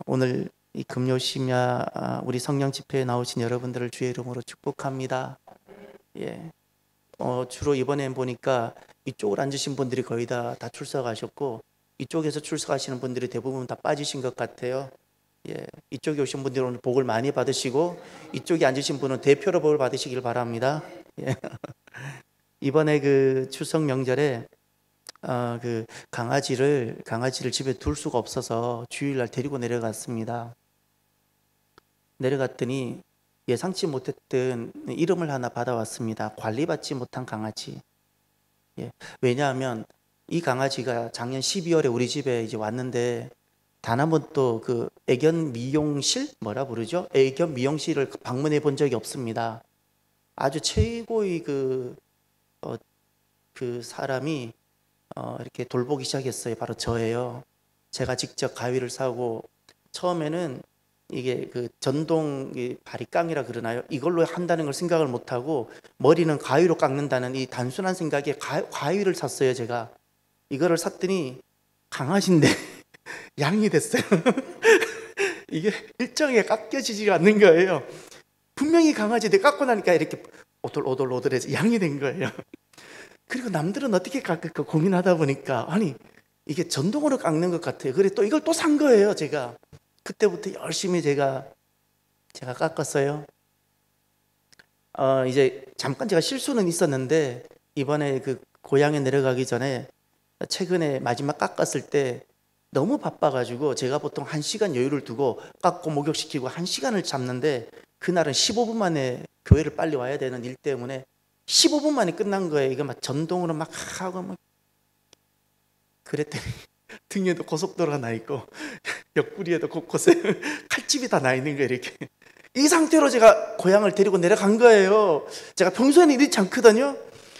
오늘 이 금요 심야 우리 성령 집회에 나오신 여러분들을 주의 이름으로 축복합니다. 예, 주로 이번에 보니까 이쪽으로 앉으신 분들이 거의 다 출석하셨고 이쪽에서 출석하시는 분들이 대부분 다 빠지신 것 같아요. 예, 이쪽에 오신 분들은 오늘 복을 많이 받으시고 이쪽에 앉으신 분은 대표로 복을 받으시길 바랍니다. 예. 이번에 그 추석 명절에 그 강아지를 집에 둘 수가 없어서 주일날 데리고 내려갔습니다. 내려갔더니 예상치 못했던 이름을 하나 받아왔습니다. 관리받지 못한 강아지. 예. 왜냐하면 이 강아지가 작년 12월에 우리 집에 이제 왔는데 단 한 번도 그 애견 미용실 뭐라 부르죠? 애견 미용실을 방문해 본 적이 없습니다. 아주 최고의 그 사람이 이렇게 돌보기 시작했어요. 바로 저예요. 제가 직접 가위를 사고 처음에는 이게 그 전동 바리깡이라 그러나요? 이걸로 한다는 걸 생각을 못하고 머리는 가위로 깎는다는 이 단순한 생각에 가위를 샀어요. 제가 이거를 샀더니 강아지인데 양이 됐어요. 이게 일정에 깎여지지가 않는 거예요. 분명히 강아지인데 깎고 나니까 이렇게 오돌오돌해서 양이 된 거예요. 그리고 남들은 어떻게 깎을까 고민하다 보니까 아니 이게 전동으로 깎는 것 같아요. 그래 또 이걸 또 산 거예요. 제가 그때부터 열심히 제가 깎았어요. 이제 잠깐 제가 실수는 있었는데 이번에 그 고향에 내려가기 전에 최근에 마지막 깎았을 때 너무 바빠가지고 제가 보통 1시간 여유를 두고 깎고 목욕시키고 1시간을 잡는데 그날은 15분 만에 교회를 빨리 와야 되는 일 때문에 15분 만에 끝난 거예요. 이거 막 전동으로 막 하고 막 그랬더니 등에도 고속도로가 나 있고 옆구리에도 곳곳에 칼집이 다 나 있는 거예요. 이렇게 이 상태로 제가 고향을 데리고 내려간 거예요. 제가 평소에는 이렇지 않거든요.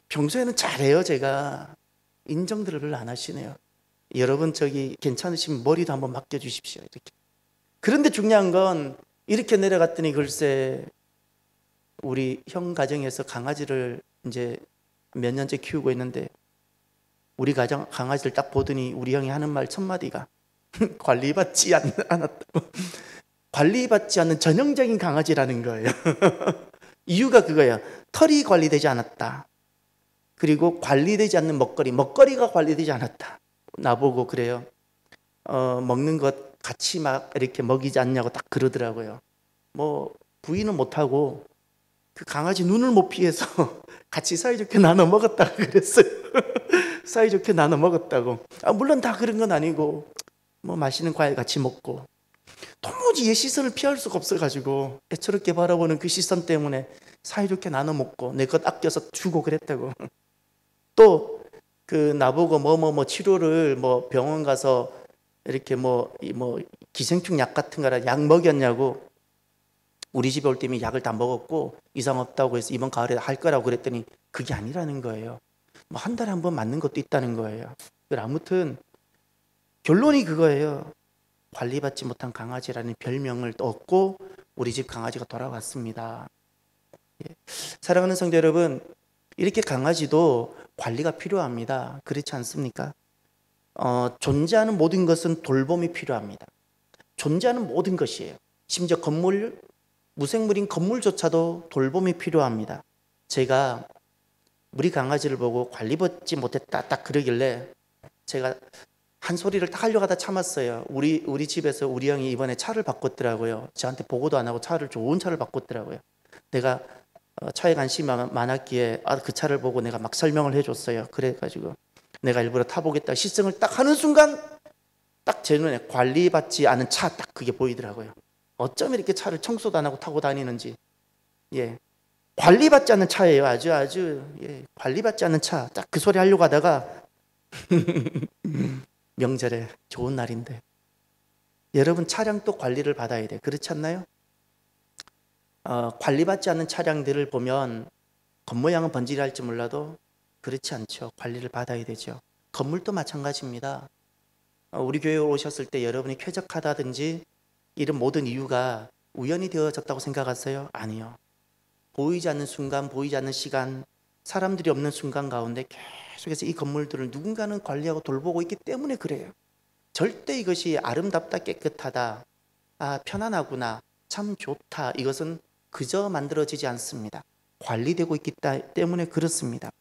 평소에는 잘해요. 제가 인정들을 별로 안 하시네요. 여러분 저기 괜찮으시면 머리도 한번 맡겨주십시오. 이렇게. 그런데 중요한 건 이렇게 내려갔더니 글쎄 우리 형 가정에서 강아지를 이제 몇 년째 키우고 있는데 우리 가정 강아지를 딱 보더니 우리 형이 하는 말 첫 마디가 관리받지 않았다고. 관리받지 않는 전형적인 강아지라는 거예요. 이유가 그거예요. 털이 관리되지 않았다. 그리고 관리되지 않는 먹거리가 관리되지 않았다. 나보고 그래요. 먹는 것 같이 막 이렇게 먹이지 않냐고 딱 그러더라고요. 뭐 부인은 못하고 그 강아지 눈을 못 피해서 같이 사이좋게 나눠 먹었다고 그랬어요. 사이좋게 나눠 먹었다고. 물론 다 그런 건 아니고 뭐 맛있는 과일 같이 먹고 도무지 얘 시선을 피할 수가 없어가지고 애처롭게 바라보는 그 시선 때문에 사이좋게 나눠 먹고 내 것 아껴서 주고 그랬다고. 또 그 나보고 뭐 치료를 뭐 병원 가서 이렇게 뭐 기생충 약 같은 거라 약 먹였냐고. 우리 집에 올 때면 약을 다 먹었고 이상 없다고 해서 이번 가을에 할 거라고 그랬더니 그게 아니라는 거예요. 뭐 한 달에 한 번 맞는 것도 있다는 거예요. 아무튼 결론이 그거예요. 관리받지 못한 강아지라는 별명을 얻고 우리 집 강아지가 돌아왔습니다. 사랑하는 성도 여러분, 이렇게 강아지도 관리가 필요합니다. 그렇지 않습니까? 존재하는 모든 것은 돌봄이 필요합니다. 존재하는 모든 것이에요. 심지어 건물, 무생물인 건물조차도 돌봄이 필요합니다. 제가 우리 강아지를 보고 관리받지 못했다 딱 그러길래 제가 한 소리를 딱 하려고 하다 참았어요. 우리 집에서 우리 형이 이번에 차를 바꿨더라고요. 저한테 보고도 안 하고 좋은 차를 바꿨더라고요. 내가 차에 관심이 많았기에 그 차를 보고 내가 막 설명을 해줬어요. 그래가지고 내가 일부러 타보겠다 시승을 딱 하는 순간 딱 제 눈에 관리받지 않은 차 딱 그게 보이더라고요. 어쩜 이렇게 차를 청소도 안 하고 타고 다니는지. 예, 관리받지 않는 차예요. 아주 예, 관리받지 않는 차. 딱 그 소리 하려고 하다가 명절에 좋은 날인데 여러분 차량도 관리를 받아야 돼. 그렇지 않나요? 관리받지 않는 차량들을 보면 겉모양은 번지르할지 몰라도 그렇지 않죠. 관리를 받아야 되죠. 건물도 마찬가지입니다. 우리 교회에 오셨을 때 여러분이 쾌적하다든지 이런 모든 이유가 우연히 되어졌다고 생각하세요? 아니요. 보이지 않는 순간, 보이지 않는 시간, 사람들이 없는 순간 가운데 계속해서 이 건물들을 누군가는 관리하고 돌보고 있기 때문에 그래요. 절대 이것이 아름답다, 깨끗하다, 편안하구나, 참 좋다, 이것은 그저 만들어지지 않습니다. 관리되고 있기 때문에 그렇습니다.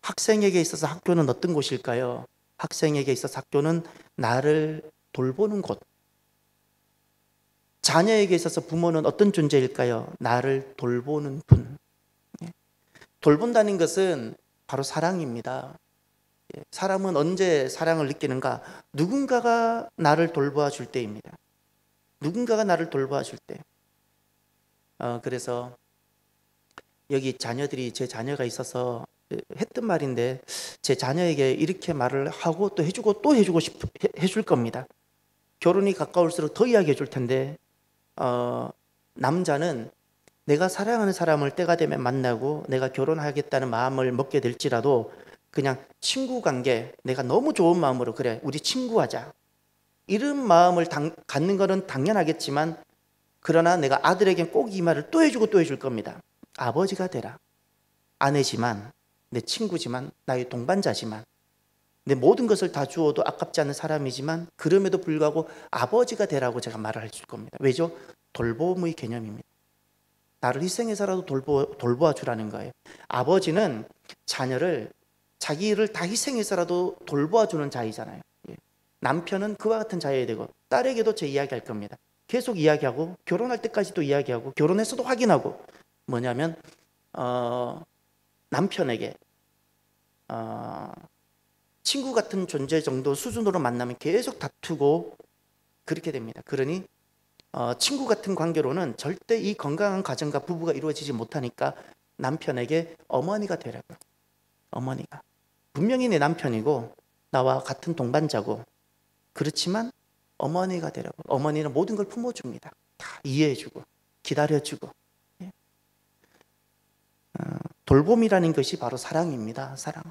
학생에게 있어서 학교는 어떤 곳일까요? 학생에게 있어서 학교는 나를 돌보는 곳. 자녀에게 있어서 부모는 어떤 존재일까요? 나를 돌보는 분. 돌본다는 것은 바로 사랑입니다. 사람은 언제 사랑을 느끼는가? 누군가가 나를 돌보아 줄 때입니다. 누군가가 나를 돌보아 줄 때. 그래서 여기 자녀들이, 제 자녀가 있어서 했던 말인데, 제 자녀에게 이렇게 말을 하고 또 해주고 또 해줄 겁니다. 결혼이 가까울수록 더 이야기해 줄 텐데, 남자는 내가 사랑하는 사람을 때가 되면 만나고 내가 결혼하겠다는 마음을 먹게 될지라도 그냥 친구 관계, 내가 너무 좋은 마음으로 그래 우리 친구하자, 이런 마음을 갖는 거는 당연하겠지만, 그러나 내가 아들에겐 꼭 이 말을 또 해주고 또 해줄 겁니다. 아버지가 되라. 아내지만, 내 친구지만, 나의 동반자지만, 내 모든 것을 다 주어도 아깝지 않은 사람이지만, 그럼에도 불구하고 아버지가 되라고 제가 말을 해줄 겁니다. 왜죠? 돌봄의 개념입니다. 나를 희생해서라도 돌보아 주라는 거예요. 아버지는 자녀를, 자기를 다 희생해서라도 돌보아 주는 자이잖아요. 남편은 그와 같은 자여야 되고, 딸에게도 제 이야기 할 겁니다. 계속 이야기하고, 결혼할 때까지도 이야기하고, 결혼해서도 확인하고. 뭐냐면 남편에게 친구 같은 존재 정도 수준으로 만나면 계속 다투고 그렇게 됩니다. 그러니 친구 같은 관계로는 절대 이 건강한 가정과 부부가 이루어지지 못하니까 남편에게 어머니가 되라고요. 어머니가. 분명히 내 남편이고 나와 같은 동반자고, 그렇지만 어머니가 되라고. 어머니는 모든 걸 품어줍니다. 다 이해해주고 기다려주고. 돌봄이라는 것이 바로 사랑입니다. 사랑.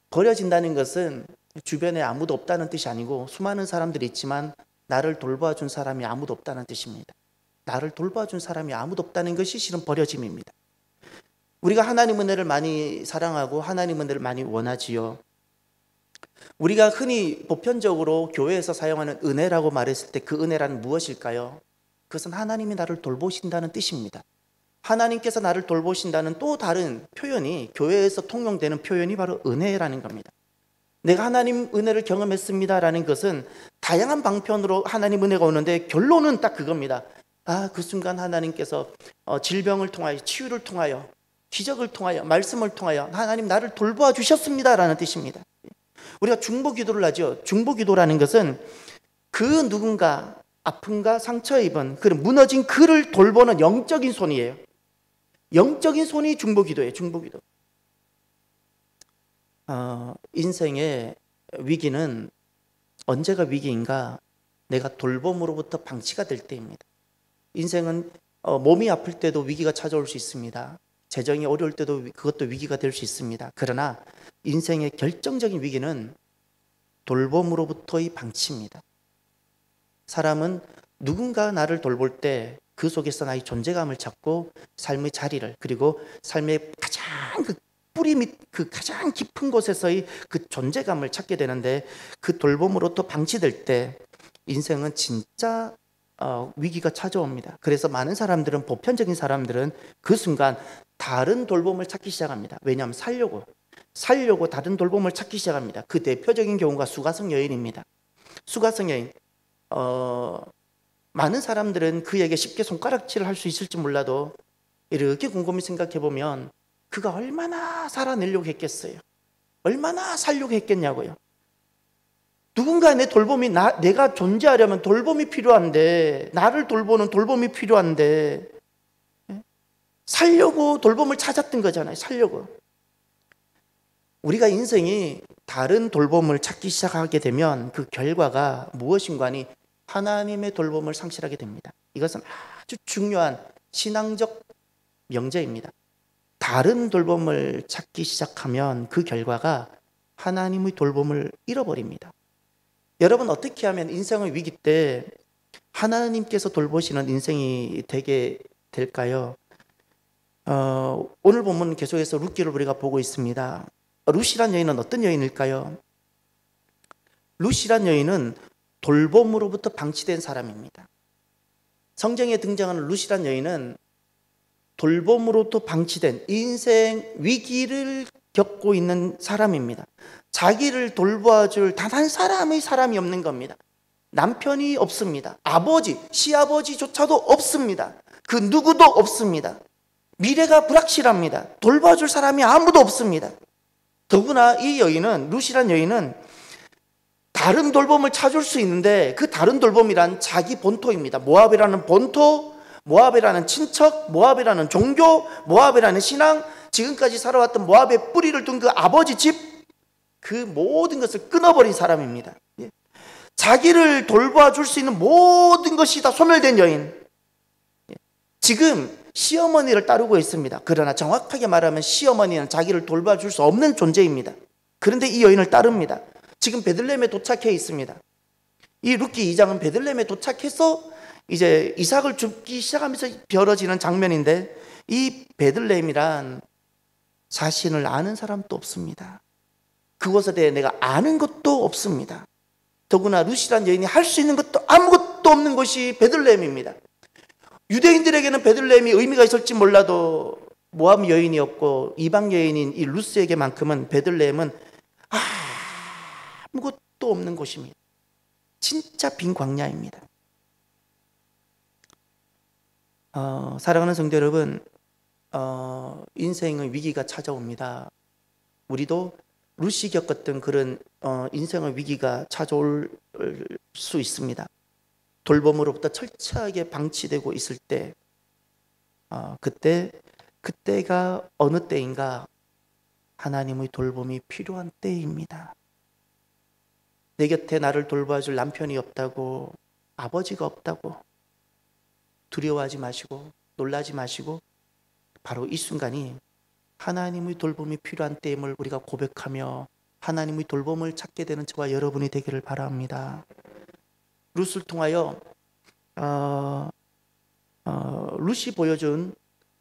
버려진다는 것은 주변에 아무도 없다는 뜻이 아니고, 수많은 사람들이 있지만 나를 돌봐준 사람이 아무도 없다는 뜻입니다. 나를 돌봐준 사람이 아무도 없다는 것이 실은 버려짐입니다. 우리가 하나님 은혜를 많이 사랑하고 하나님 은혜를 많이 원하지요. 우리가 흔히 보편적으로 교회에서 사용하는 은혜라고 말했을 때 그 은혜란 무엇일까요? 그것은 하나님이 나를 돌보신다는 뜻입니다. 하나님께서 나를 돌보신다는 또 다른 표현이, 교회에서 통용되는 표현이 바로 은혜라는 겁니다. 내가 하나님 은혜를 경험했습니다라는 것은 다양한 방편으로 하나님 은혜가 오는데, 결론은 딱 그겁니다. 그 순간 하나님께서 질병을 통하여, 치유를 통하여, 기적을 통하여, 말씀을 통하여 하나님 나를 돌보아 주셨습니다라는 뜻입니다. 우리가 중보기도를 하죠. 중보기도라는 것은 그 누군가 아픔과 상처 입은, 그 무너진 그를 돌보는 영적인 손이에요. 영적인 손이 중보기도예요. 중보기도. 인생의 위기는 언제가 위기인가? 내가 돌봄으로부터 방치가 될 때입니다. 인생은 몸이 아플 때도 위기가 찾아올 수 있습니다. 재정이 어려울 때도 그것도 위기가 될 수 있습니다. 그러나 인생의 결정적인 위기는 돌봄으로부터의 방치입니다. 사람은 누군가 나를 돌볼 때 그 속에서 나의 존재감을 찾고 삶의 자리를, 그리고 삶의 가장 그 뿌리 밑, 그 가장 깊은 곳에서의 그 존재감을 찾게 되는데, 그 돌봄으로부터 방치될 때 인생은 진짜 위기가 찾아옵니다. 그래서 많은 사람들은, 보편적인 사람들은 그 순간 다른 돌봄을 찾기 시작합니다. 왜냐하면 살려고 다른 돌봄을 찾기 시작합니다. 그 대표적인 경우가 수가성 여인입니다. 수가성 여인, 많은 사람들은 그에게 쉽게 손가락질을 할 수 있을지 몰라도 이렇게 곰곰이 생각해 보면 그가 얼마나 살아내려고 했겠어요. 얼마나 살려고 했겠냐고요. 누군가 내 돌봄이, 내가 존재하려면 돌봄이 필요한데, 나를 돌보는 돌봄이 필요한데, 살려고 돌봄을 찾았던 거잖아요. 살려고. 우리가 인생이 다른 돌봄을 찾기 시작하게 되면 그 결과가 무엇인가니 하나님의 돌봄을 상실하게 됩니다. 이것은 아주 중요한 신앙적 명제입니다. 다른 돌봄을 찾기 시작하면 그 결과가 하나님의 돌봄을 잃어버립니다. 여러분, 어떻게 하면 인생의 위기 때 하나님께서 돌보시는 인생이 되게 될까요? 오늘 본문 계속해서 룻기를 우리가 보고 있습니다. 룻이란 여인은 어떤 여인일까요? 루시란 여인은 돌봄으로부터 방치된 사람입니다. 성경에 등장하는 루시란 여인은 돌봄으로부터 방치된 인생 위기를 겪고 있는 사람입니다. 자기를 돌봐줄 단 한 사람이 없는 겁니다. 남편이 없습니다. 아버지, 시아버지조차도 없습니다. 그 누구도 없습니다. 미래가 불확실합니다. 돌봐줄 사람이 아무도 없습니다. 더구나 이 여인은, 루시란 여인은 다른 돌봄을 찾을 수 있는데 그 다른 돌봄이란 자기 본토입니다. 모압이라는 본토, 모압이라는 친척, 모압이라는 종교, 모압이라는 신앙, 지금까지 살아왔던 모압의 뿌리를 둔 그 아버지 집, 그 모든 것을 끊어버린 사람입니다. 자기를 돌봐줄 수 있는 모든 것이 다 소멸된 여인. 지금 시어머니를 따르고 있습니다. 그러나 정확하게 말하면 시어머니는 자기를 돌봐줄 수 없는 존재입니다. 그런데 이 여인을 따릅니다. 지금 베들레헴에 도착해 있습니다. 이 룻기 2장은 베들레헴에 도착해서 이제 이삭을 줍기 시작하면서 벌어지는 장면인데, 이 베들레헴이란 자신을 아는 사람도 없습니다. 그것에 대해 내가 아는 것도 없습니다. 더구나 룻이란 여인이 할 수 있는 것도 아무것도 없는 곳이 베들레헴입니다. 유대인들에게는 베들레헴이 의미가 있을지 몰라도 모압 여인이었고 이방 여인인 이 룻에게만큼은 베들레헴은 아무것도 없는 곳입니다. 진짜 빈 광야입니다. 사랑하는 성도 여러분, 인생의 위기가 찾아옵니다. 우리도 룻이 겪었던 그런 인생의 위기가 찾아올 수 있습니다. 돌봄으로부터 철저하게 방치되고 있을 때, 그때가 어느 때인가? 하나님의 돌봄이 필요한 때입니다. 내 곁에 나를 돌봐줄 남편이 없다고, 아버지가 없다고 두려워하지 마시고 놀라지 마시고, 바로 이 순간이 하나님의 돌봄이 필요한 때임을 우리가 고백하며 하나님의 돌봄을 찾게 되는 저와 여러분이 되기를 바랍니다. 룻을 통하여 룻이 보여준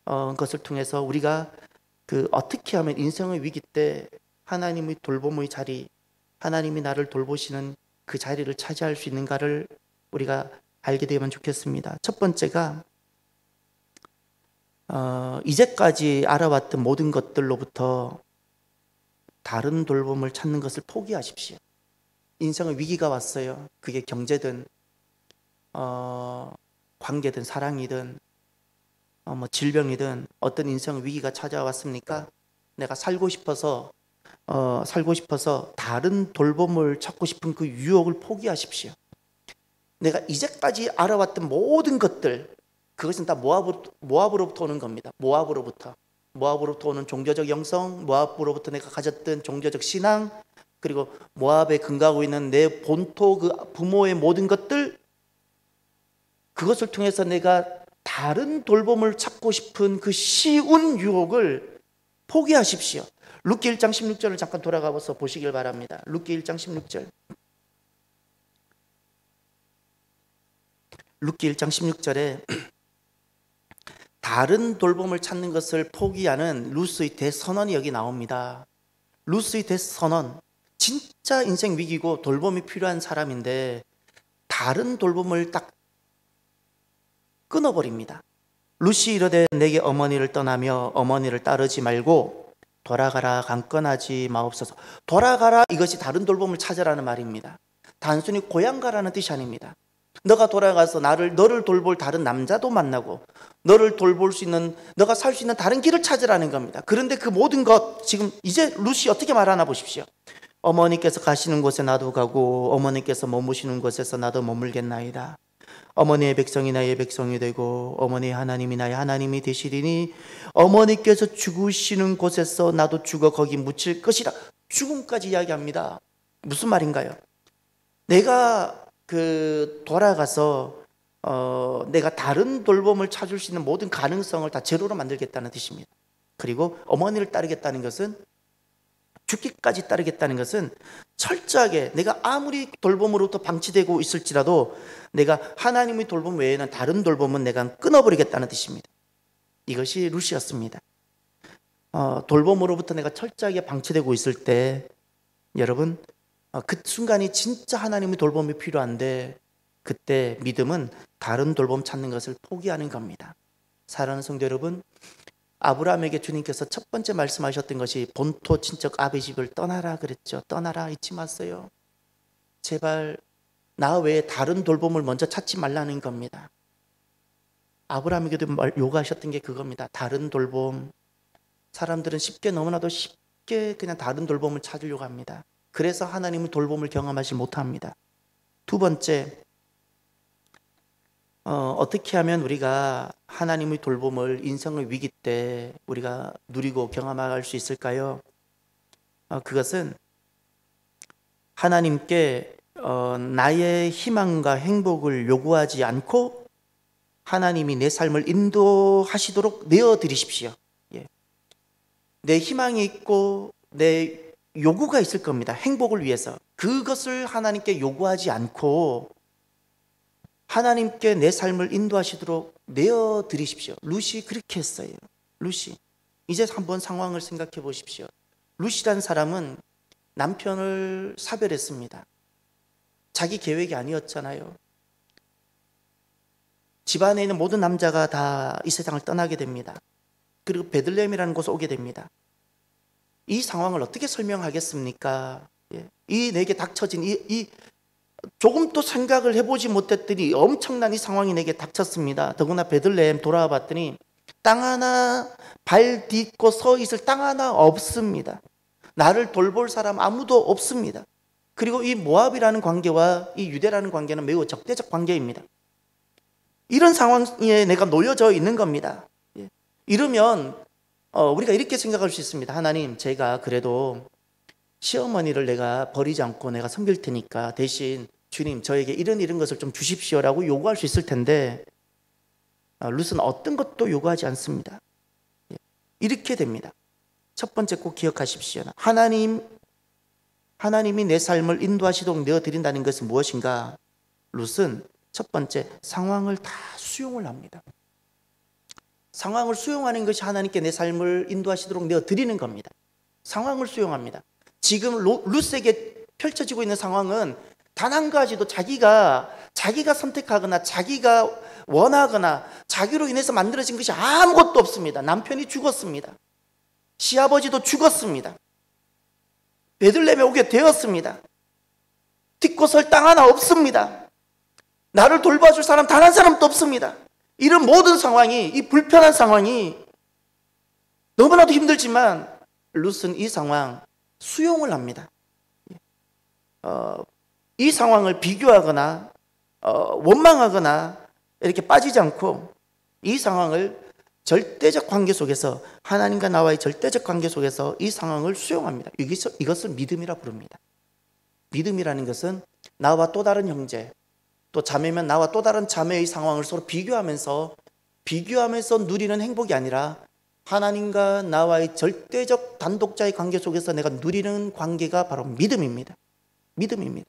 것을 통해서 우리가 어떻게 하면 인생의 위기 때 하나님의 돌봄의 자리, 하나님이 나를 돌보시는 그 자리를 차지할 수 있는가를 우리가 알게 되면 좋겠습니다. 첫 번째가 이제까지 알아왔던 모든 것들로부터 다른 돌봄을 찾는 것을 포기하십시오. 인생의 위기가 왔어요. 그게 경제든 관계든 사랑이든 질병이든 어떤 인생의 위기가 찾아왔습니까? 내가 살고 싶어서 다른 돌봄을 찾고 싶은 그 유혹을 포기하십시오. 내가 이제까지 알아왔던 모든 것들, 그것은 다 모압으로부터 오는 겁니다. 모압으로부터 오는 종교적 영성, 모압으로부터 내가 가졌던 종교적 신앙, 그리고 모압에 근거하고 있는 내 본토 그 부모의 모든 것들, 그것을 통해서 내가 다른 돌봄을 찾고 싶은 그 쉬운 유혹을 포기하십시오. 룻기 1장 16절을 잠깐 돌아가서 보시길 바랍니다. 룻기 1장 16절. 룻기 1장 16절에 다른 돌봄을 찾는 것을 포기하는 룻의 대선언이 여기 나옵니다. 룻의 대선언, 진짜 인생 위기고 돌봄이 필요한 사람인데 다른 돌봄을 딱 끊어버립니다. 룻이 이르되 내게 어머니를 떠나며 어머니를 따르지 말고 돌아가라, 강건하지 마옵소서. 돌아가라, 이것이 다른 돌봄을 찾으라는 말입니다. 단순히 고향 가라는 뜻이 아닙니다. 너가 돌아가서 너를 돌볼 다른 남자도 만나고 너를 돌볼 수 있는, 너가 살 수 있는 다른 길을 찾으라는 겁니다. 그런데 그 모든 것, 지금 이제 룻이 어떻게 말하나 보십시오. 어머니께서 가시는 곳에 나도 가고 어머니께서 머무시는 곳에서 나도 머물겠나이다. 어머니의 백성이 나의 백성이 되고 어머니의 하나님이 나의 하나님이 되시리니 어머니께서 죽으시는 곳에서 나도 죽어 거기 묻힐 것이라. 죽음까지 이야기합니다. 무슨 말인가요? 내가 돌아가서 내가 다른 돌봄을 찾을 수 있는 모든 가능성을 다 제로로 만들겠다는 뜻입니다. 그리고 어머니를 따르겠다는 것은, 죽기까지 따르겠다는 것은 철저하게 내가 아무리 돌봄으로부터 방치되고 있을지라도 내가 하나님의 돌봄 외에는 다른 돌봄은 내가 끊어버리겠다는 뜻입니다. 이것이 룻이었습니다. 돌봄으로부터 내가 철저하게 방치되고 있을 때, 여러분, 그 순간이 진짜 하나님의 돌봄이 필요한데 그때 믿음은 다른 돌봄 찾는 것을 포기하는 겁니다. 사랑하는 성도 여러분, 아브라함에게 주님께서 첫 번째 말씀하셨던 것이 본토 친척 아비 집을 떠나라 그랬죠. 떠나라, 잊지 마세요. 제발 나 외에 다른 돌봄을 먼저 찾지 말라는 겁니다. 아브라함에게도 요구하셨던 게 그겁니다. 다른 돌봄. 사람들은 쉽게, 너무나도 쉽게 그냥 다른 돌봄을 찾으려고 합니다. 그래서 하나님의 돌봄을 경험하지 못합니다. 두 번째, 어떻게 하면 우리가 하나님의 돌봄을 인생의 위기 때 우리가 누리고 경험할 수 있을까요? 그것은 하나님께 나의 희망과 행복을 요구하지 않고 하나님이 내 삶을 인도하시도록 내어드리십시오. 예. 내 희망이 있고 내 요구가 있을 겁니다. 행복을 위해서. 그것을 하나님께 요구하지 않고 하나님께 내 삶을 인도하시도록 내어드리십시오. 룻이 그렇게 했어요. 룻이. 이제 한번 상황을 생각해 보십시오. 룻이란 사람은 남편을 사별했습니다. 자기 계획이 아니었잖아요. 집안에 있는 모든 남자가 다 이 세상을 떠나게 됩니다. 그리고 베들레헴이라는 곳에 오게 됩니다. 이 상황을 어떻게 설명하겠습니까? 이 내게 닥쳐진 이 조금도 생각을 해보지 못했더니 엄청난 이 상황이 내게 닥쳤습니다. 더구나 베들레헴 돌아와 봤더니 땅 하나 발 딛고 서 있을 땅 하나 없습니다. 나를 돌볼 사람 아무도 없습니다. 그리고 이 모압이라는 관계와 이 유대라는 관계는 매우 적대적 관계입니다. 이런 상황에 내가 놓여져 있는 겁니다. 이러면 우리가 이렇게 생각할 수 있습니다. 하나님, 제가 그래도 시어머니를 내가 버리지 않고 내가 섬길 테니까 대신 주님, 저에게 이런 것을 좀 주십시오라고 요구할 수 있을 텐데 룻은 어떤 것도 요구하지 않습니다. 이렇게 됩니다. 첫 번째 꼭 기억하십시오. 하나님이 내 삶을 인도하시도록 내어드린다는 것은 무엇인가? 룻은 첫 번째, 상황을 다 수용을 합니다. 상황을 수용하는 것이 하나님께 내 삶을 인도하시도록 내어드리는 겁니다. 상황을 수용합니다. 지금 룻에게 펼쳐지고 있는 상황은 단 한 가지도 자기가 선택하거나 자기가 원하거나 자기로 인해서 만들어진 것이 아무것도 없습니다. 남편이 죽었습니다. 시아버지도 죽었습니다. 베들레헴에 오게 되었습니다. 딛고 설 땅 하나 없습니다. 나를 돌봐줄 사람 단 한 사람도 없습니다. 이런 모든 상황이, 이 불편한 상황이 너무나도 힘들지만 룻은 이 상황 수용을 합니다. 이 상황을 비교하거나 원망하거나 이렇게 빠지지 않고 이 상황을 절대적 관계 속에서, 하나님과 나와의 절대적 관계 속에서 이 상황을 수용합니다. 이것을 믿음이라 부릅니다. 믿음이라는 것은 나와 또 다른 형제, 또 자매면 나와 또 다른 자매의 상황을 서로 비교하면서 누리는 행복이 아니라 하나님과 나와의 절대적 단독자의 관계 속에서 내가 누리는 관계가 바로 믿음입니다. 믿음입니다.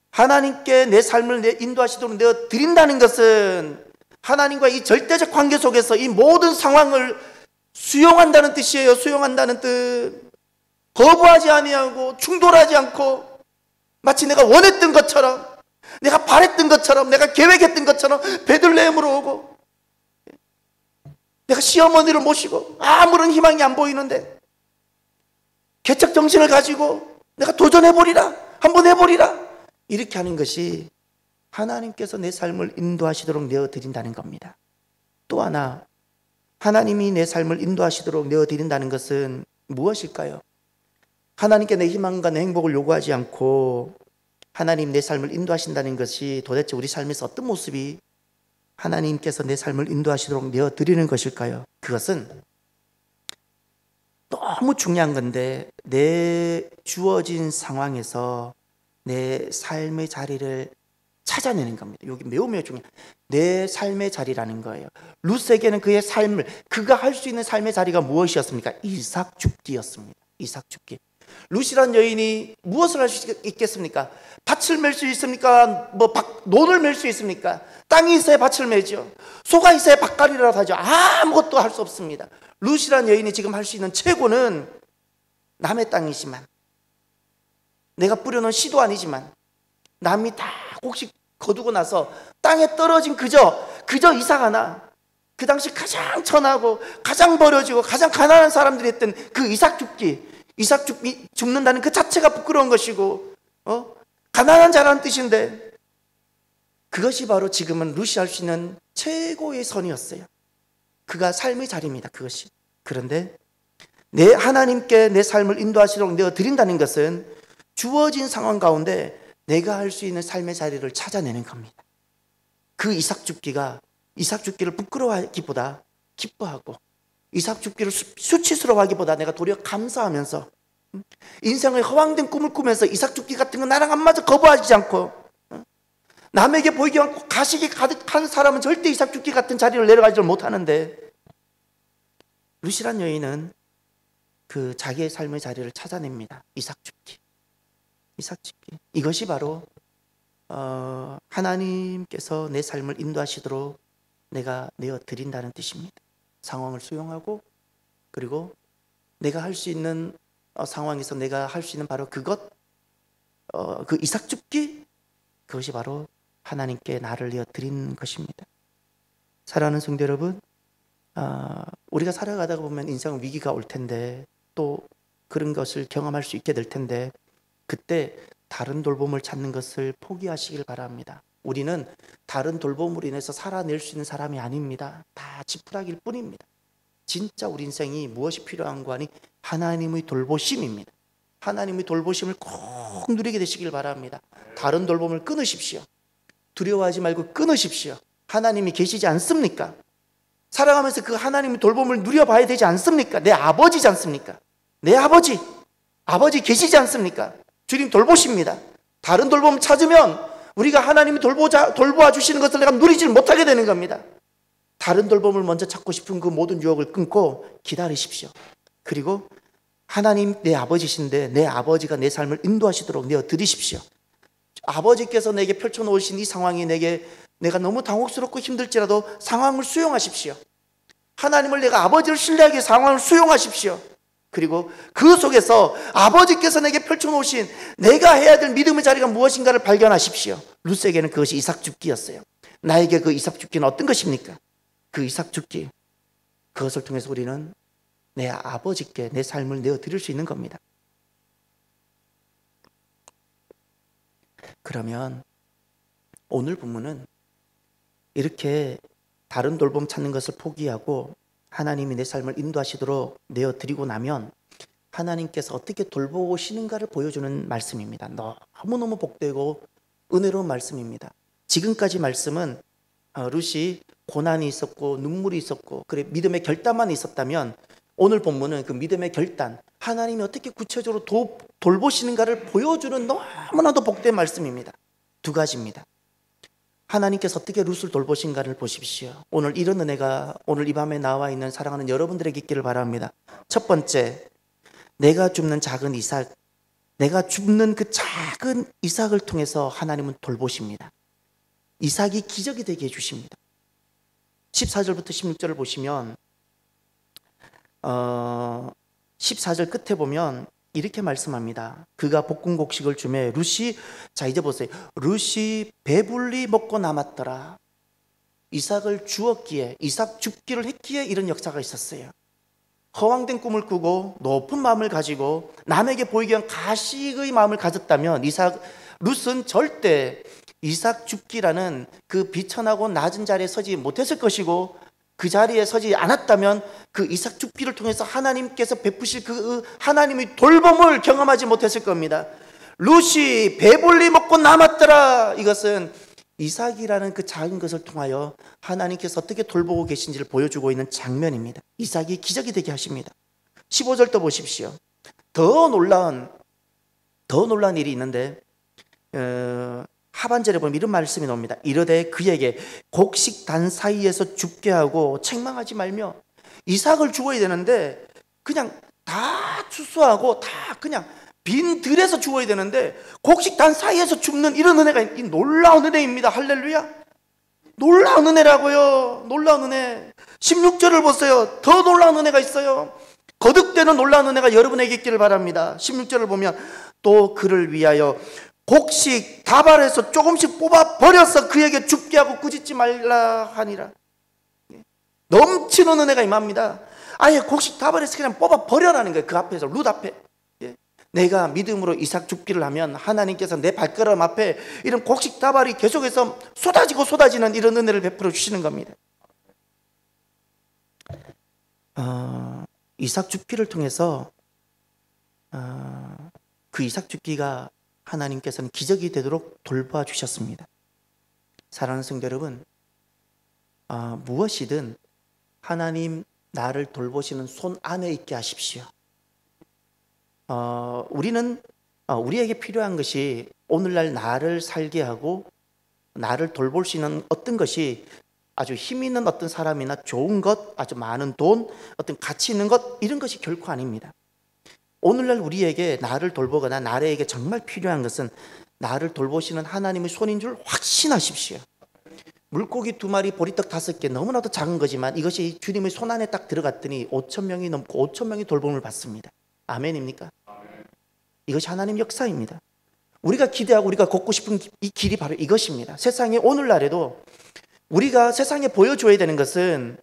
하나님께 내 삶을 인도하시도록 내어 드린다는 것은 하나님과 이 절대적 관계 속에서 이 모든 상황을 수용한다는 뜻이에요. 수용한다는 뜻. 거부하지 아니하고 충돌하지 않고 마치 내가 원했던 것처럼, 내가 바랬던 것처럼, 내가 계획했던 것처럼 베들레헴으로 오고 내가 시어머니를 모시고 아무런 희망이 안 보이는데 개척 정신을 가지고 내가 도전해보리라, 한번 해보리라, 이렇게 하는 것이 하나님께서 내 삶을 인도하시도록 내어드린다는 겁니다. 또 하나, 하나님이 내 삶을 인도하시도록 내어드린다는 것은 무엇일까요? 하나님께 내 희망과 내 행복을 요구하지 않고 하나님 내 삶을 인도하신다는 것이 도대체 우리 삶에서 어떤 모습이 하나님께서 내 삶을 인도하시도록 내어드리는 것일까요? 그것은 너무 중요한 건데, 내 주어진 상황에서 내 삶의 자리를 찾아내는 겁니다. 여기 매우 중요해요. 내 삶의 자리라는 거예요. 룻에게는 그의 삶을, 그가 할 수 있는 삶의 자리가 무엇이었습니까? 이삭 줍기였습니다. 이삭 줍기. 룻이란 여인이 무엇을 할 수 있겠습니까? 밭을 맬 수 있습니까? 논을 맬 수 있습니까? 땅이 있어야 밭을 매죠. 소가 있어야 밭갈이라도 하죠. 아무것도 할 수 없습니다. 룻이란 여인이 지금 할 수 있는 최고는 남의 땅이지만 내가 뿌려놓은 씨도 아니지만 남이 다 곡식 거두고 나서 땅에 떨어진 그저 이삭 하나, 그 당시 가장 천하고 가장 버려지고 가장 가난한 사람들이 했던 그 이삭 죽는다는 그 자체가 부끄러운 것이고 가난한 자라는 뜻인데, 그것이 바로 지금은 룻이 할 수 있는 최고의 선이었어요. 그가 삶의 자리입니다. 그것이. 그런데 내 하나님께 내 삶을 인도하시도록 내어 드린다는 것은 주어진 상황 가운데 내가 할 수 있는 삶의 자리를 찾아내는 겁니다. 그 이삭 죽기를 부끄러워하기보다 기뻐하고, 이삭 죽기를 수치스러워하기보다 내가 도리어 감사하면서, 인생의 허황된 꿈을 꾸면서 이삭 죽기 같은 거 나랑 안 맞아 거부하지 않고, 남에게 보이기 않고 가식이 가득한 사람은 절대 이삭 죽기 같은 자리를 내려가지 못하는데, 룻이란 여인은 그 자기의 삶의 자리를 찾아냅니다. 이삭 죽기. 이것이 바로 하나님께서 내 삶을 인도하시도록 내가 내어 드린다는 뜻입니다. 상황을 수용하고, 그리고 내가 할 수 있는 상황에서 내가 할 수 있는 바로 그것, 그 이삭 죽기, 그것이 바로 하나님께 나를 내어 드린 것입니다. 사랑하는 성도 여러분, 우리가 살아가다가 보면 인생 위기가 올 텐데, 또 그런 것을 경험할 수 있게 될 텐데, 그때 다른 돌봄을 찾는 것을 포기하시길 바랍니다. 우리는 다른 돌봄으로 인해서 살아낼 수 있는 사람이 아닙니다. 다 지푸라기일 뿐입니다. 진짜 우리 인생이 무엇이 필요한 거 아니? 하나님의 돌보심입니다. 하나님의 돌보심을 꼭 누리게 되시길 바랍니다. 다른 돌봄을 끊으십시오. 두려워하지 말고 끊으십시오. 하나님이 계시지 않습니까? 살아가면서 그 하나님의 돌봄을 누려봐야 되지 않습니까? 내 아버지지 않습니까? 내 아버지 계시지 않습니까? 주님 돌보십니다. 다른 돌봄을 찾으면 우리가 하나님이 돌보아 주시는 것을 내가 누리지 못하게 되는 겁니다. 다른 돌봄을 먼저 찾고 싶은 그 모든 유혹을 끊고 기다리십시오. 그리고 하나님 내 아버지신데 내 아버지가 내 삶을 인도하시도록 내어 드리십시오. 아버지께서 내게 펼쳐놓으신 이 상황이 내가 너무 당혹스럽고 힘들지라도 상황을 수용하십시오. 하나님을, 내가 아버지를 신뢰하기에 상황을 수용하십시오. 그리고 그 속에서 아버지께서 내게 펼쳐놓으신 내가 해야 될 믿음의 자리가 무엇인가를 발견하십시오. 룻에게는 그것이 이삭 죽기였어요. 나에게 그 이삭 죽기는 어떤 것입니까? 그 이삭 죽기, 그것을 통해서 우리는 내 아버지께 내 삶을 내어드릴 수 있는 겁니다. 그러면 오늘 본문은 이렇게 다른 돌봄 찾는 것을 포기하고 하나님이 내 삶을 인도하시도록 내어드리고 나면 하나님께서 어떻게 돌보시는가를 보여주는 말씀입니다. 너무너무 복되고 은혜로운 말씀입니다. 지금까지 말씀은 룻이 고난이 있었고 눈물이 있었고 그래 믿음의 결단만 있었다면, 오늘 본문은 그 믿음의 결단, 하나님이 어떻게 구체적으로 돌보시는가를 보여주는 너무나도 복된 말씀입니다. 두 가지입니다. 하나님께서 어떻게 룻을 돌보신가를 보십시오. 오늘 이런 은혜가 오늘 이 밤에 나와 있는 사랑하는 여러분들에게 있기를 바랍니다. 첫 번째, 내가 줍는 작은 이삭, 내가 줍는 그 작은 이삭을 통해서 하나님은 돌보십니다. 이삭이 기적이 되게 해주십니다. 14절부터 16절을 보시면 14절 끝에 보면 이렇게 말씀합니다. 그가 볶은 곡식을 주매 룻이, 자 이제 보세요, 룻이 배불리 먹고 남았더라. 이삭을 주었기에, 이삭 줍기를 했기에 이런 역사가 있었어요. 허황된 꿈을 꾸고 높은 마음을 가지고 남에게 보이기 위한 가식의 마음을 가졌다면 룻은 절대 이삭 줍기라는 그 비천하고 낮은 자리에 서지 못했을 것이고, 그 자리에 서지 않았다면 그 이삭 줍기를 통해서 하나님께서 베푸실 그 하나님의 돌봄을 경험하지 못했을 겁니다. 룻이 배불리 먹고 남았더라. 이것은 이삭이라는 그 작은 것을 통하여 하나님께서 어떻게 돌보고 계신지를 보여주고 있는 장면입니다. 이삭이 기적이 되게 하십니다. 15절도 보십시오. 더 놀라운 일이 있는데 하반절에 보면 이런 말씀이 나옵니다. 이르되 그에게 곡식단 사이에서 죽게 하고 책망하지 말며. 이삭을 죽어야 되는데 그냥 다 추수하고 다 그냥 빈 들에서 죽어야 되는데 곡식단 사이에서 죽는 이런 은혜가, 이 놀라운 은혜입니다. 할렐루야. 놀라운 은혜라고요. 놀라운 은혜. 16절을 보세요. 더 놀라운 은혜가 있어요. 거듭되는 놀라운 은혜가 여러분에게 있기를 바랍니다. 16절을 보면 또 그를 위하여 곡식 다발에서 조금씩 뽑아 버려서 그에게 죽게 하고 꾸짖지 말라 하니라. 넘치는 은혜가 임합니다. 아예 곡식 다발에서 그냥 뽑아 버려라는 거예요. 그 앞에서, 룻 앞에. 내가 믿음으로 이삭 죽기를 하면 하나님께서 내 발걸음 앞에 이런 곡식 다발이 계속해서 쏟아지는 이런 은혜를 베풀어 주시는 겁니다. 이삭 죽기를 통해서 그 이삭 죽기가 하나님께서는 기적이 되도록 돌봐주셨습니다. 사랑하는 성도 여러분, 무엇이든 하나님 나를 돌보시는 손 안에 있게 하십시오. 우리에게 필요한 것이 오늘날 나를 살게 하고 나를 돌볼 수 있는 어떤 것이 아주 힘 있는 어떤 사람이나 좋은 것, 아주 많은 돈, 어떤 가치 있는 것, 이런 것이 결코 아닙니다. 오늘날 우리에게 나를 돌보거나 나에게 정말 필요한 것은 나를 돌보시는 하나님의 손인 줄 확신하십시오. 물고기 2마리, 보리떡 5개, 너무나도 작은 거지만 이것이 주님의 손 안에 딱 들어갔더니 5,000명이 넘고 5,000명이 돌봄을 받습니다. 아멘입니까? 이것이 하나님 역사입니다. 우리가 기대하고 우리가 걷고 싶은 이 길이 바로 이것입니다. 세상에 오늘날에도 우리가 세상에 보여줘야 되는 것은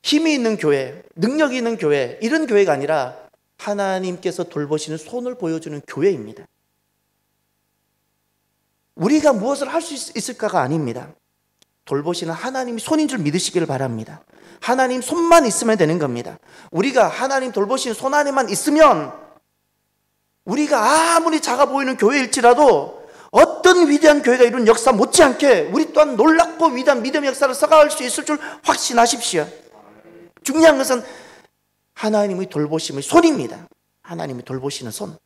힘이 있는 교회, 능력이 있는 교회, 이런 교회가 아니라 하나님께서 돌보시는 손을 보여주는 교회입니다. 우리가 무엇을 할 수 있을까가 아닙니다. 돌보시는 하나님이 손인 줄 믿으시기를 바랍니다. 하나님 손만 있으면 되는 겁니다. 우리가 하나님 돌보시는 손 안에만 있으면 우리가 아무리 작아 보이는 교회일지라도 어떤 위대한 교회가 이룬 역사 못지않게 우리 또한 놀랍고 위대한 믿음의 역사를 써갈 수 있을 줄 확신하십시오. 중요한 것은 하나님의 돌보심의 손입니다. 하나님이 돌보시는 손.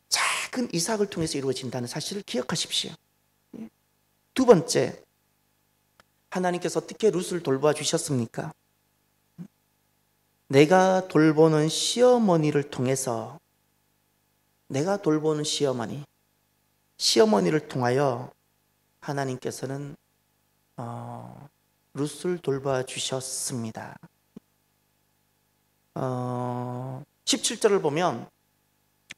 작은 이삭을 통해서 이루어진다는 사실을 기억하십시오. 2번째, 하나님께서 어떻게 룻을 돌봐 주셨습니까? 내가 돌보는 시어머니를 통해서, 내가 돌보는 시어머니를 통하여 하나님께서는 룻을 돌봐 주셨습니다. 17절을 보면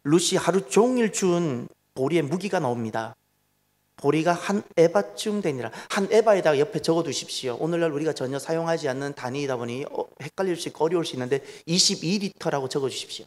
룻이 하루 종일 준 보리의 무기가 나옵니다. 보리가 한 에바쯤 되니라. 한 에바에다가 옆에 적어 두십시오. 오늘날 우리가 전혀 사용하지 않는 단위이다 보니 헷갈릴 수 있고 어려울 수 있는데 22리터라고 적어 주십시오.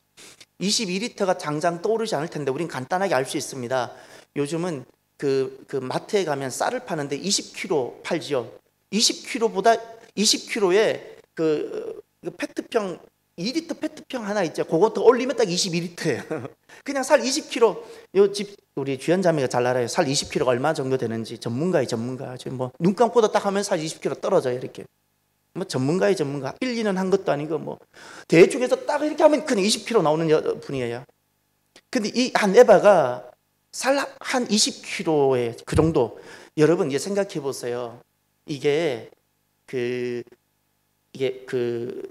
22리터가 당장 떠오르지 않을 텐데 우린 간단하게 알 수 있습니다. 요즘은 그 마트에 가면 쌀을 파는데 20kg 팔지요. 20kg에 그 페트병 2리터 페트병 하나 있죠. 그거 더 올리면 딱 22리터예요. 그냥 살 20kg. 요 집 우리 주연자매가 잘 알아요. 살 20kg가 얼마 정도 되는지. 전문가. 지금 뭐 눈 감고도 딱 하면 살 20kg 떨어져요. 이렇게. 뭐 전문가. 1, 2년 한 것도 아니고 뭐 대충해서 딱 이렇게 하면 그냥 20kg 나오는 분이에요. 근데 이 한 에바가 살 한 20kg에 그 정도. 여러분 이제 생각해 보세요. 이게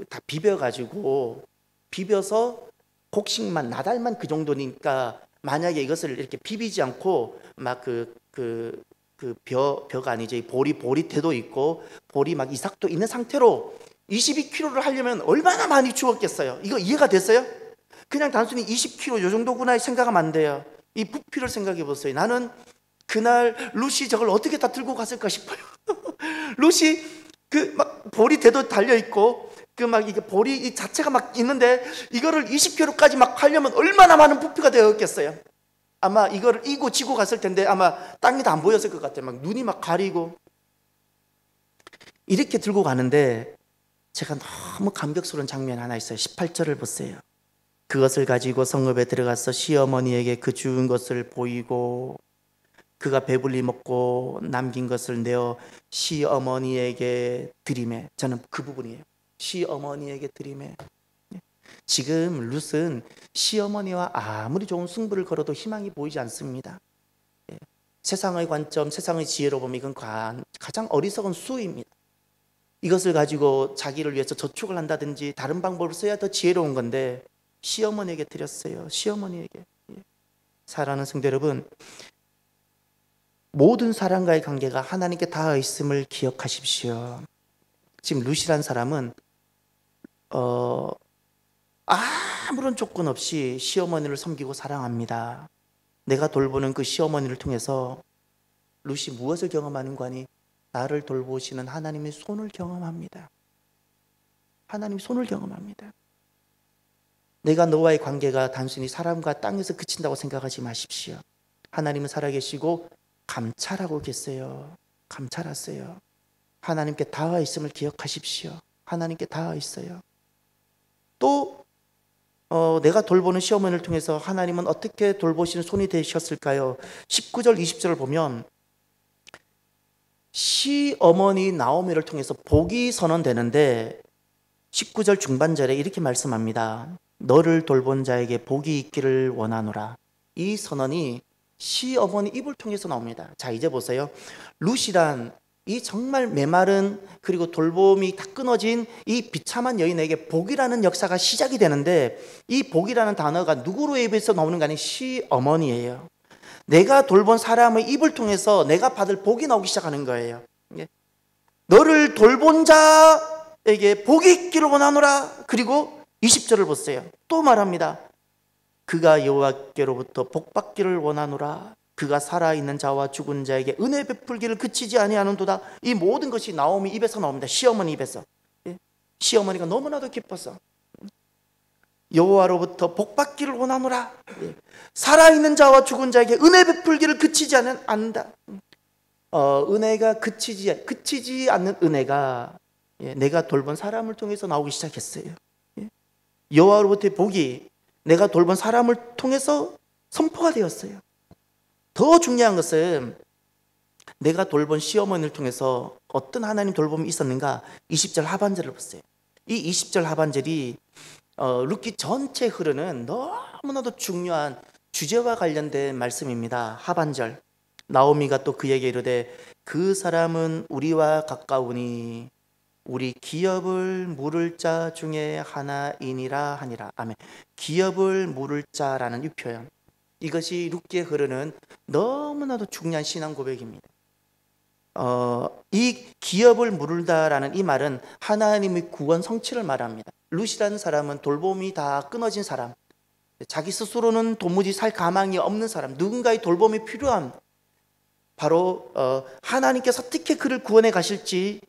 다 비벼서 곡식만 나달만 그 정도니까 만약에 이것을 이렇게 비비지 않고 막 벼가 아니죠. 보리태도 있고 보리 막 이삭도 있는 상태로 22kg를 하려면 얼마나 많이 주었겠어요. 이거 이해가 됐어요? 그냥 단순히 20kg 요 정도구나 생각하면 안 돼요. 이 부피를 생각해 보세요. 나는 그날 룻이 저걸 어떻게 다 들고 갔을까 싶어요. 룻이 막 보리대도 달려 있고 이게 보리 자체가 막 있는데 이거를 20kg까지 막 하려면 얼마나 많은 부피가 되었겠어요. 아마 이거를 이고 지고 갔을 텐데 아마 땅이 다 안 보였을 것 같아요. 막 눈이 막 가리고 이렇게 들고 가는데 제가 너무 감격스러운 장면 하나 있어요. 18절을 보세요. 그것을 가지고 성읍에 들어가서 시어머니에게 그 주운 것을 보이고 그가 배불리 먹고 남긴 것을 내어 시어머니에게 드리매. 저는 그 부분이에요. 시어머니에게 드리매. 지금 룻은 시어머니와 아무리 좋은 승부를 걸어도 희망이 보이지 않습니다. 세상의 관점, 세상의 지혜로 보면 이건 가장 어리석은 수입니다. 이것을 가지고 자기를 위해서 저축을 한다든지 다른 방법을 써야 더 지혜로운 건데 시어머니에게 드렸어요. 시어머니에게. 사랑하는 성도 여러분, 모든 사람과의 관계가 하나님께 닿아 있음을 기억하십시오. 지금 룻이란 사람은 아무런 조건 없이 시어머니를 섬기고 사랑합니다. 내가 돌보는 그 시어머니를 통해서 룻이 무엇을 경험하는 거니? 나를 돌보시는 하나님의 손을 경험합니다. 하나님의 손을 경험합니다. 내가 너와의 관계가 단순히 사람과 땅에서 그친다고 생각하지 마십시오. 하나님은 살아계시고 감찰하고 계세요. 감찰하세요. 하나님께 닿아 있음을 기억하십시오. 하나님께 닿아 있어요. 또 내가 돌보는 시어머니를 통해서 하나님은 어떻게 돌보시는 손이 되셨을까요? 19절 20절을 보면 시어머니 나오미를 통해서 복이 선언되는데 19절 중반절에 이렇게 말씀합니다. 너를 돌본 자에게 복이 있기를 원하노라. 이 선언이 시어머니 입을 통해서 나옵니다. 자, 이제 보세요. 룻이란 이 정말 메마른 그리고 돌봄이 다 끊어진 이 비참한 여인에게 복이라는 역사가 시작이 되는데 이 복이라는 단어가 누구로 입에서 나오는 게 아니라 시어머니예요. 내가 돌본 사람의 입을 통해서 내가 받을 복이 나오기 시작하는 거예요. 너를 돌본 자에게 복이 있기를 원하노라. 그리고 20절을 보세요. 또 말합니다. 그가 여호와께로부터 복 받기를 원하노라. 그가 살아있는 자와 죽은 자에게 은혜 베풀기를 그치지 아니하는도다. 이 모든 것이 나오미 입에서 나옵니다. 시어머니 입에서. 시어머니가 너무나도 기뻤어. 여호와로부터 복 받기를 원하노라. 살아있는 자와 죽은 자에게 은혜 베풀기를 그치지 않는다. 은혜가 그치지 않는 은혜가 내가 돌본 사람을 통해서 나오기 시작했어요. 여호와로부터의 복이 내가 돌본 사람을 통해서 선포가 되었어요. 더 중요한 것은 내가 돌본 시어머니를 통해서 어떤 하나님 돌봄이 있었는가? 20절 하반절을 보세요. 이 20절 하반절이 룻기 전체 흐르는 너무나도 중요한 주제와 관련된 말씀입니다. 하반절 나오미가 또 그에게 이르되 그 사람은 우리와 가까우니 우리 기업을 물을 자 중에 하나이니라 하니라. 아멘. 기업을 물을 자라는 이 표현, 이것이 룻기에 흐르는 너무나도 중요한 신앙 고백입니다. 이 기업을 물을다라는 이 말은 하나님의 구원 성취를 말합니다. 룻이라는 사람은 돌봄이 다 끊어진 사람, 자기 스스로는 도무지 살 가망이 없는 사람, 누군가의 돌봄이 필요한, 바로 하나님께서 어떻게 그를 구원해 가실지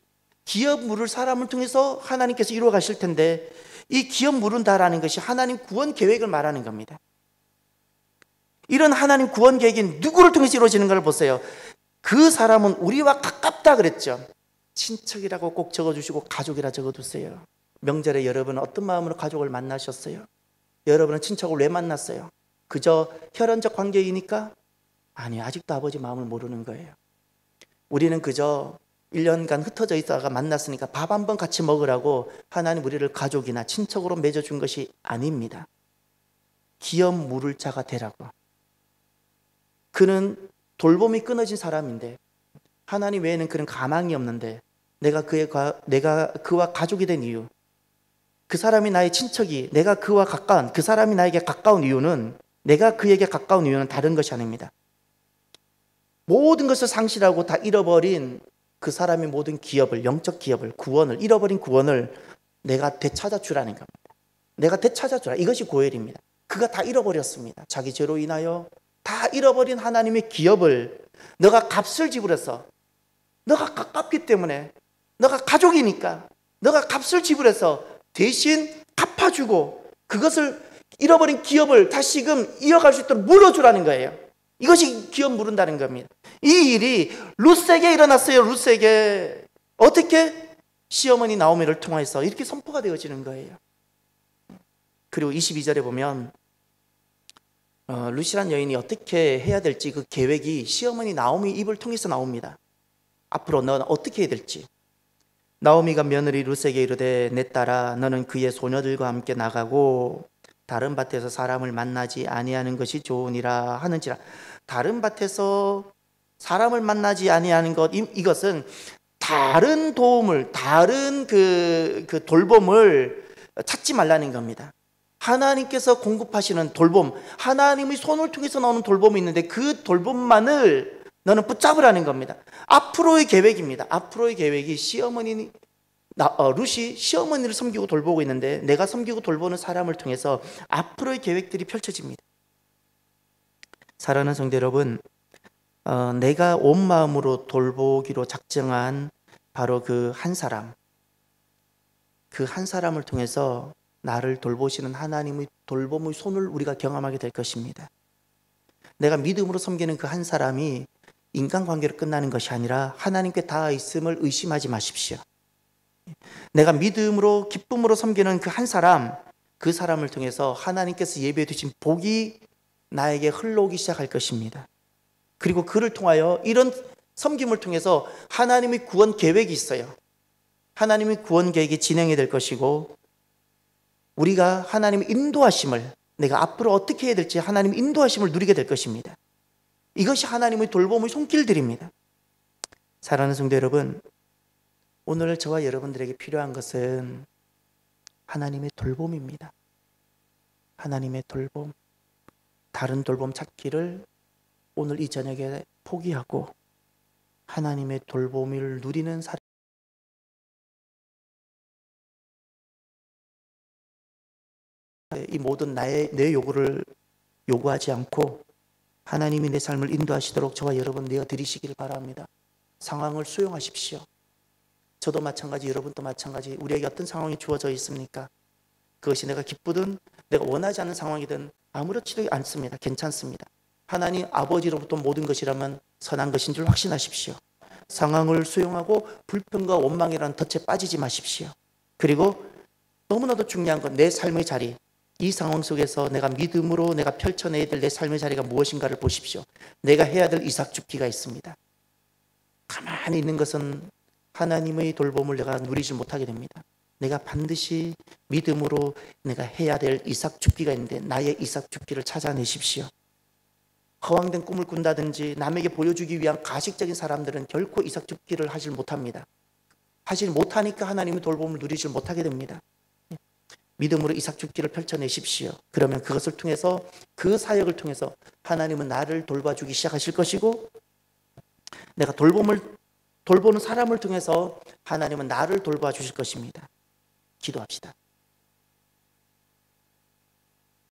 기업 물을 사람을 통해서 하나님께서 이루어 가실 텐데, 이 기업 물은다라는 것이 하나님 구원 계획을 말하는 겁니다. 이런 하나님 구원 계획이 누구를 통해서 이루어지는 걸 보세요. 그 사람은 우리와 가깝다 그랬죠. 친척이라고 꼭 적어주시고 가족이라 적어두세요. 명절에 여러분은 어떤 마음으로 가족을 만나셨어요? 여러분은 친척을 왜 만났어요? 그저 혈연적 관계이니까? 아니요, 아직도 아버지 마음을 모르는 거예요. 우리는 그저 1년간 흩어져 있다가 만났으니까 밥 한번 같이 먹으라고 하나님 우리를 가족이나 친척으로 맺어준 것이 아닙니다. 기업 물을 자가 되라고. 그는 돌봄이 끊어진 사람인데, 하나님 외에는 그는 가망이 없는데, 내가 그와 가족이 된 이유, 그 사람이 나의 친척이, 내가 그와 가까운, 그 사람이 나에게 가까운 이유는, 내가 그에게 가까운 이유는 다른 것이 아닙니다. 모든 것을 상실하고 다 잃어버린 그 사람의 모든 기업을, 영적 기업을, 구원을, 잃어버린 구원을 내가 되찾아 주라는 겁니다. 내가 되찾아 주라. 이것이 고엘입니다. 그가 다 잃어버렸습니다. 자기 죄로 인하여 다 잃어버린 하나님의 기업을 너가 값을 지불해서, 너가 가깝기 때문에, 너가 가족이니까 너가 값을 지불해서 대신 갚아주고, 그것을 잃어버린 기업을 다시금 이어갈 수 있도록 물어주라는 거예요. 이것이 기업 물은다는 겁니다. 이 일이 룻에게 일어났어요. 룻에게. 어떻게? 시어머니 나오미를 통해서 이렇게 선포가 되어지는 거예요. 그리고 22절에 보면 룻이란 여인이 어떻게 해야 될지 그 계획이 시어머니 나오미 입을 통해서 나옵니다. 앞으로 너는 어떻게 해야 될지. 나오미가 며느리 룻에게 이르되 내 딸아, 너는 그의 소녀들과 함께 나가고 다른 밭에서 사람을 만나지 아니하는 것이 좋으니라 하는지라. 다른 밭에서 사람을 만나지 아니하는 것, 이것은 다른 도움을, 다른 그 돌봄을 찾지 말라는 겁니다. 하나님께서 공급하시는 돌봄, 하나님의 손을 통해서 나오는 돌봄이 있는데 그 돌봄만을 너는 붙잡으라는 겁니다. 앞으로의 계획입니다. 앞으로의 계획이 시어머니 룻이 시어머니를 섬기고 돌보고 있는데 내가 섬기고 돌보는 사람을 통해서 앞으로의 계획들이 펼쳐집니다. 사랑하는 성도 여러분, 내가 온 마음으로 돌보기로 작정한 바로 그 한 사람을 통해서 나를 돌보시는 하나님의 돌봄의 손을 우리가 경험하게 될 것입니다. 내가 믿음으로 섬기는 그 한 사람이 인간관계로 끝나는 것이 아니라 하나님께 닿아 있음을 의심하지 마십시오. 내가 믿음으로 기쁨으로 섬기는 그 한 사람, 그 사람을 통해서 하나님께서 예배해 두신 복이 나에게 흘러오기 시작할 것입니다. 그리고 그를 통하여 이런 섬김을 통해서 하나님의 구원 계획이 있어요. 하나님의 구원 계획이 진행이 될 것이고 우리가 하나님의 인도하심을, 내가 앞으로 어떻게 해야 될지 하나님의 인도하심을 누리게 될 것입니다. 이것이 하나님의 돌봄의 손길들입니다. 사랑하는 성도 여러분, 오늘 저와 여러분들에게 필요한 것은 하나님의 돌봄입니다. 하나님의 돌봄, 다른 돌봄 찾기를 오늘 이 저녁에 포기하고 하나님의 돌봄을 누리는 사람, 이 모든 내 요구를 요구하지 않고 하나님이 내 삶을 인도하시도록 저와 여러분 내어드리시기를 바랍니다. 상황을 수용하십시오. 저도 마찬가지, 여러분도 마찬가지. 우리에게 어떤 상황이 주어져 있습니까? 그것이 내가 기쁘든 내가 원하지 않는 상황이든 아무렇지도 않습니다. 괜찮습니다. 하나님 아버지로부터 모든 것이라면 선한 것인 줄 확신하십시오. 상황을 수용하고 불평과 원망이라는 덫에 빠지지 마십시오. 그리고 너무나도 중요한 건 내 삶의 자리, 이 상황 속에서 내가 믿음으로 내가 펼쳐내야 될 내 삶의 자리가 무엇인가를 보십시오. 내가 해야 될 이삭 죽기가 있습니다. 가만히 있는 것은 하나님의 돌봄을 내가 누리지 못하게 됩니다. 내가 반드시 믿음으로 내가 해야 될 이삭 죽기가 있는데 나의 이삭 죽기를 찾아내십시오. 허황된 꿈을 꾼다든지 남에게 보여주기 위한 가식적인 사람들은 결코 이삭 죽기를 하질 못합니다. 하질 못하니까 하나님의 돌봄을 누리지 못하게 됩니다. 믿음으로 이삭 죽기를 펼쳐내십시오. 그러면 그것을 통해서, 그 사역을 통해서 하나님은 나를 돌봐주기 시작하실 것이고 내가 돌보는 사람을 통해서 하나님은 나를 돌봐주실 것입니다. 기도합시다.